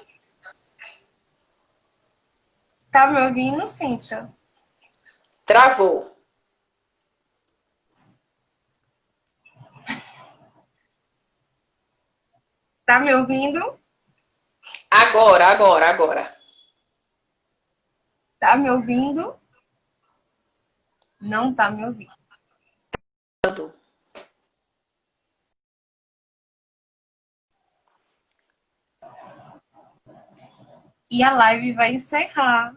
S1: Tá me ouvindo, Cíntia?
S2: Travou.
S1: Tá me ouvindo?
S2: Agora.
S1: Tá me ouvindo? Não tá me ouvindo. E a live vai encerrar.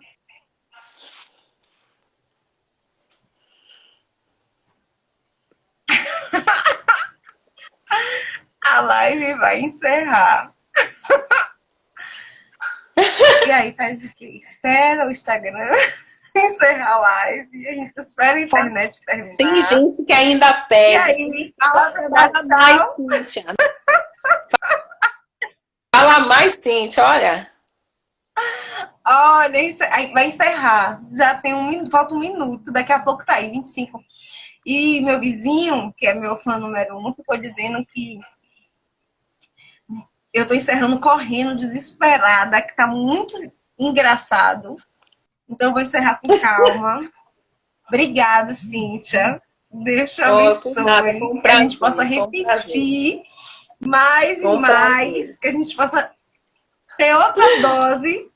S1: A live vai encerrar. E aí faz o quê? Espera o Instagram encerrar a live. A gente espera a internet terminar.
S2: Tem gente que ainda pede.
S1: E aí, fala pra dar tchau.
S2: Cíntia. Fala mais, Cíntia, olha.
S1: Olha, vai encerrar. Já tem falta 1 minuto. Daqui a pouco tá aí, 25. E meu vizinho, que é meu fã número 1, ficou dizendo que eu tô encerrando correndo, desesperada, que tá muito engraçado. Então eu vou encerrar com calma. Obrigada, Cíntia. Deus te abençoe. Que a gente possa repetir mais e mais. Que a gente possa ter outra dose